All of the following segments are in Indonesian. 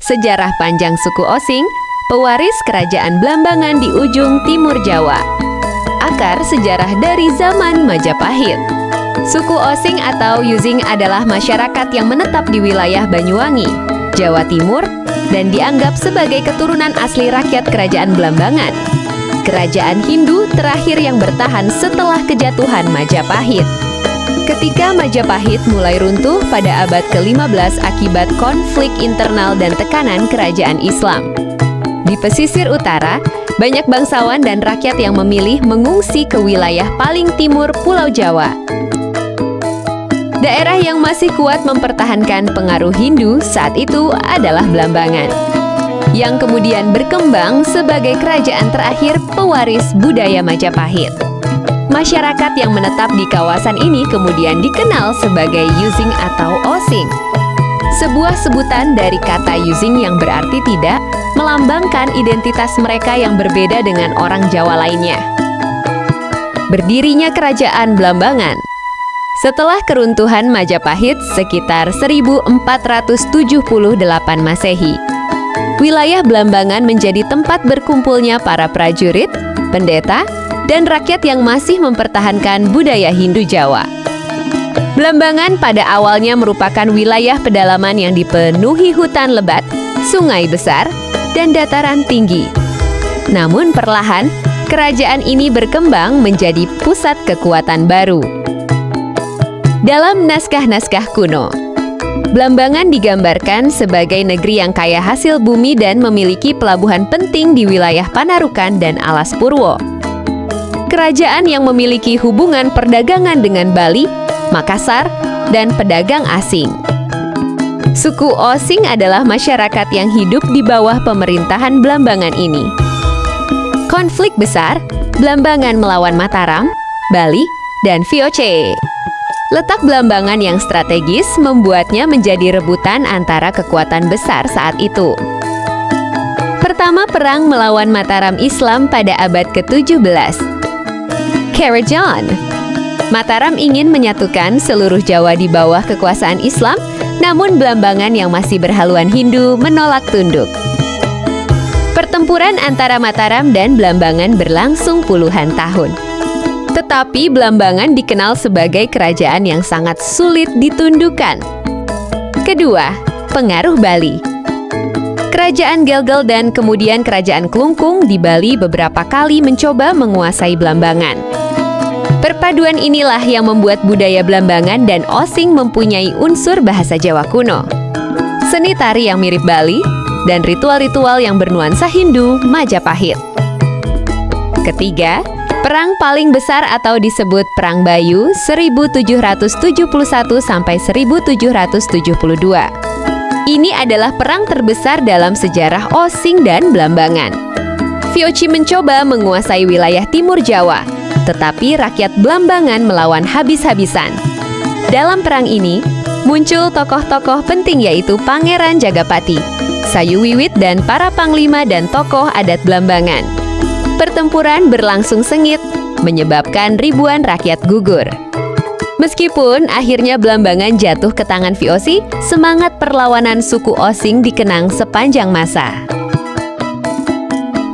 Sejarah panjang suku Osing, pewaris kerajaan Blambangan di ujung timur Jawa. Akar sejarah dari zaman Majapahit. Suku Osing atau Using adalah masyarakat yang menetap di wilayah Banyuwangi, Jawa Timur, dan dianggap sebagai keturunan asli rakyat kerajaan Blambangan. Kerajaan Hindu terakhir yang bertahan setelah kejatuhan Majapahit. Ketika Majapahit mulai runtuh pada abad ke-15 akibat konflik internal dan tekanan kerajaan Islam. Di pesisir utara, banyak bangsawan dan rakyat yang memilih mengungsi ke wilayah paling timur Pulau Jawa. Daerah yang masih kuat mempertahankan pengaruh Hindu saat itu adalah Blambangan, yang kemudian berkembang sebagai kerajaan terakhir pewaris budaya Majapahit. Masyarakat yang menetap di kawasan ini kemudian dikenal sebagai Using atau Osing. Sebuah sebutan dari kata Using yang berarti tidak, melambangkan identitas mereka yang berbeda dengan orang Jawa lainnya. Berdirinya kerajaan Blambangan. Setelah keruntuhan Majapahit sekitar 1478 Masehi, wilayah Blambangan menjadi tempat berkumpulnya para prajurit, pendeta, dan rakyat yang masih mempertahankan budaya Hindu Jawa. Blambangan pada awalnya merupakan wilayah pedalaman yang dipenuhi hutan lebat, sungai besar, dan dataran tinggi. Namun perlahan, kerajaan ini berkembang menjadi pusat kekuatan baru. Dalam naskah-naskah kuno, Blambangan digambarkan sebagai negeri yang kaya hasil bumi dan memiliki pelabuhan penting di wilayah Panarukan dan Alas Purwo. Kerajaan yang memiliki hubungan perdagangan dengan Bali, Makassar, dan pedagang asing. Suku Osing adalah masyarakat yang hidup di bawah pemerintahan Blambangan ini. Konflik besar, Blambangan melawan Mataram, Bali, dan VOC. Letak Blambangan yang strategis membuatnya menjadi rebutan antara kekuatan besar saat itu. Pertama perang melawan Mataram Islam pada abad ke-17. Karajan. Mataram ingin menyatukan seluruh Jawa di bawah kekuasaan Islam, namun Blambangan yang masih berhaluan Hindu menolak tunduk. Pertempuran antara Mataram dan Blambangan berlangsung puluhan tahun. Tetapi Blambangan dikenal sebagai kerajaan yang sangat sulit ditundukkan. Kedua, pengaruh Bali. Kerajaan Gelgel dan kemudian Kerajaan Klungkung di Bali beberapa kali mencoba menguasai Blambangan. Perpaduan inilah yang membuat budaya Blambangan dan Osing mempunyai unsur bahasa Jawa kuno, seni tari yang mirip Bali, dan ritual-ritual yang bernuansa Hindu Majapahit. Ketiga, perang paling besar atau disebut Perang Bayu 1771 sampai 1772. Ini adalah perang terbesar dalam sejarah Osing dan Blambangan. VOC mencoba menguasai wilayah timur Jawa, tetapi rakyat Blambangan melawan habis-habisan. Dalam perang ini, muncul tokoh-tokoh penting yaitu Pangeran Jagapati, Sayu Wiwit dan para panglima dan tokoh adat Blambangan. Pertempuran berlangsung sengit, menyebabkan ribuan rakyat gugur. Meskipun akhirnya Blambangan jatuh ke tangan VOC, semangat perlawanan suku Osing dikenang sepanjang masa.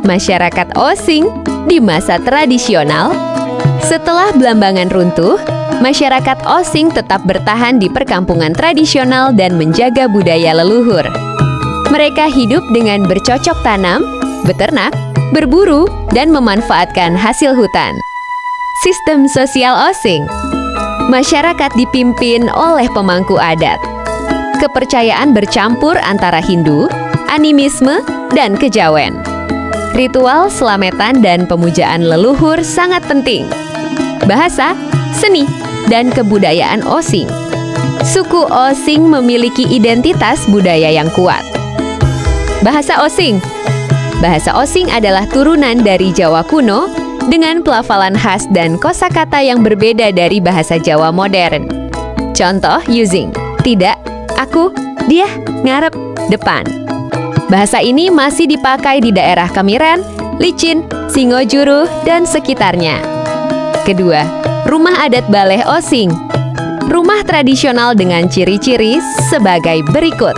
Masyarakat Osing di masa tradisional. Setelah Blambangan runtuh, masyarakat Osing tetap bertahan di perkampungan tradisional dan menjaga budaya leluhur. Mereka hidup dengan bercocok tanam, beternak, berburu, dan memanfaatkan hasil hutan. Sistem sosial Osing. Masyarakat dipimpin oleh pemangku adat. Kepercayaan bercampur antara Hindu, animisme, dan kejawen. Ritual selametan dan pemujaan leluhur sangat penting. Bahasa, seni, dan kebudayaan Osing. Suku Osing memiliki identitas budaya yang kuat. Bahasa Osing. Bahasa Osing adalah turunan dari Jawa kuno dengan pelafalan khas dan kosakata yang berbeda dari bahasa Jawa modern. Contoh Using, tidak, aku, dia, ngarep, depan. Bahasa ini masih dipakai di daerah Kamiren, Licin, Singojuru, dan sekitarnya. Kedua, rumah adat Baleh Osing. Rumah tradisional dengan ciri-ciri sebagai berikut.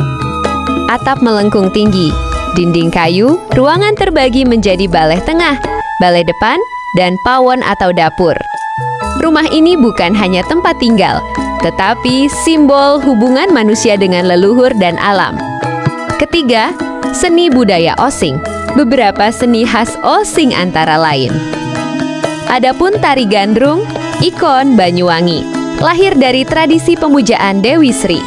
atap melengkung tinggi, dinding kayu, ruangan terbagi menjadi balai tengah, balai depan, dan pawon atau dapur. Rumah ini bukan hanya tempat tinggal, tetapi simbol hubungan manusia dengan leluhur dan alam. Ketiga, seni budaya Osing. Beberapa seni khas Osing antara lain. Adapun tari gandrung, ikon Banyuwangi, lahir dari tradisi pemujaan Dewi Sri.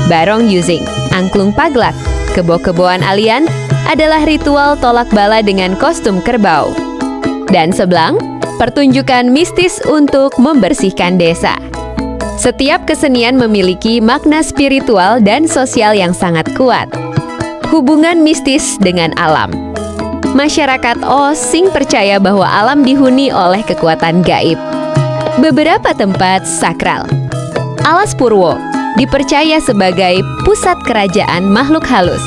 Barong Yuzing, angklung paglak, kebo-keboan alian adalah ritual tolak bala dengan kostum kerbau. Dan sebelang, pertunjukan mistis untuk membersihkan desa. Setiap kesenian memiliki makna spiritual dan sosial yang sangat kuat. Hubungan mistis dengan alam. Masyarakat Osing percaya bahwa alam dihuni oleh kekuatan gaib. Beberapa tempat sakral. Alas Purwo dipercaya sebagai pusat kerajaan makhluk halus.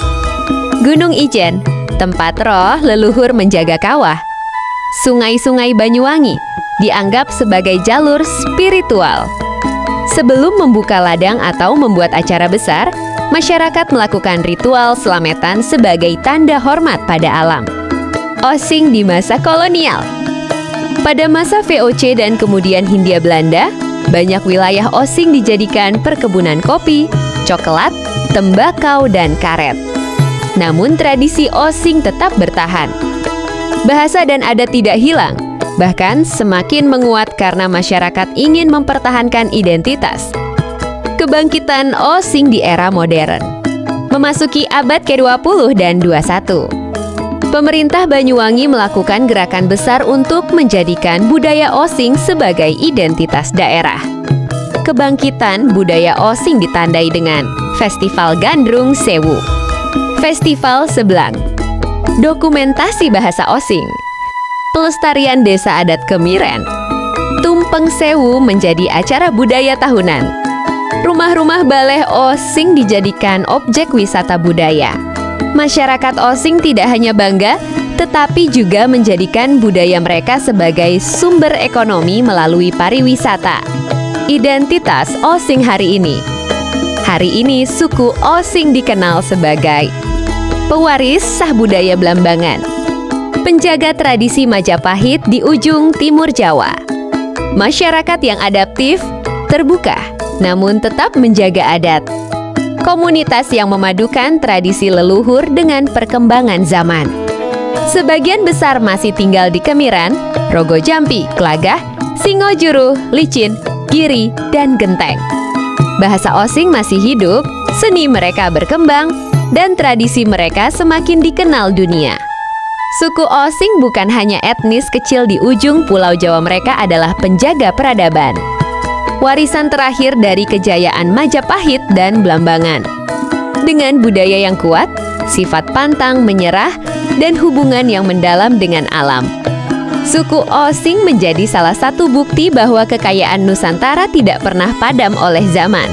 Gunung Ijen, tempat roh leluhur menjaga kawah. Sungai-sungai Banyuwangi dianggap sebagai jalur spiritual. Sebelum membuka ladang atau membuat acara besar, masyarakat melakukan ritual selametan sebagai tanda hormat pada alam. Osing di masa kolonial. Pada masa VOC dan kemudian Hindia Belanda, banyak wilayah Osing dijadikan perkebunan kopi, coklat, tembakau, dan karet. Namun tradisi Osing tetap bertahan. Bahasa dan adat tidak hilang, bahkan semakin menguat karena masyarakat ingin mempertahankan identitas. Kebangkitan Osing di era modern. Memasuki abad ke-20 dan 21. Pemerintah Banyuwangi melakukan gerakan besar untuk menjadikan budaya Osing sebagai identitas daerah. Kebangkitan budaya Osing ditandai dengan Festival Gandrung Sewu, Festival Sebelang, dokumentasi bahasa Osing, pelestarian desa adat Kemiren, Tumpeng Sewu menjadi acara budaya tahunan. Rumah-rumah baleh Osing dijadikan objek wisata budaya. Masyarakat Osing tidak hanya bangga, tetapi juga menjadikan budaya mereka sebagai sumber ekonomi melalui pariwisata. Identitas Osing hari ini. Hari ini suku Osing dikenal sebagai pewaris sah budaya Blambangan, penjaga tradisi Majapahit di ujung timur Jawa. Masyarakat yang adaptif, terbuka, namun tetap menjaga adat. Komunitas yang memadukan tradisi leluhur dengan perkembangan zaman. Sebagian besar masih tinggal di Kemiren, Rogo Jampi, Klagah, Singojuru, Licin, Giri, dan Genteng. Bahasa Osing masih hidup, seni mereka berkembang, dan tradisi mereka semakin dikenal dunia. Suku Osing bukan hanya etnis kecil di ujung pulau Jawa, mereka adalah penjaga peradaban. Warisan terakhir dari kejayaan Majapahit dan Blambangan. Dengan budaya yang kuat, sifat pantang menyerah, dan hubungan yang mendalam dengan alam. Suku Osing menjadi salah satu bukti bahwa kekayaan Nusantara tidak pernah padam oleh zaman.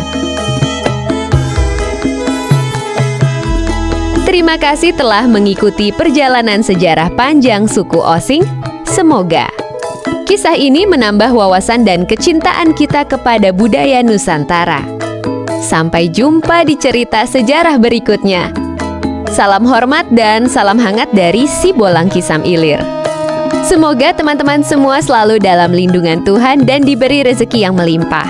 Terima kasih telah mengikuti perjalanan sejarah panjang suku Osing. Semoga kisah ini menambah wawasan dan kecintaan kita kepada budaya Nusantara. Sampai jumpa di cerita sejarah berikutnya. Salam hormat dan salam hangat dari Sibolang Kisam Ilir. Semoga teman-teman semua selalu dalam lindungan Tuhan dan diberi rezeki yang melimpah.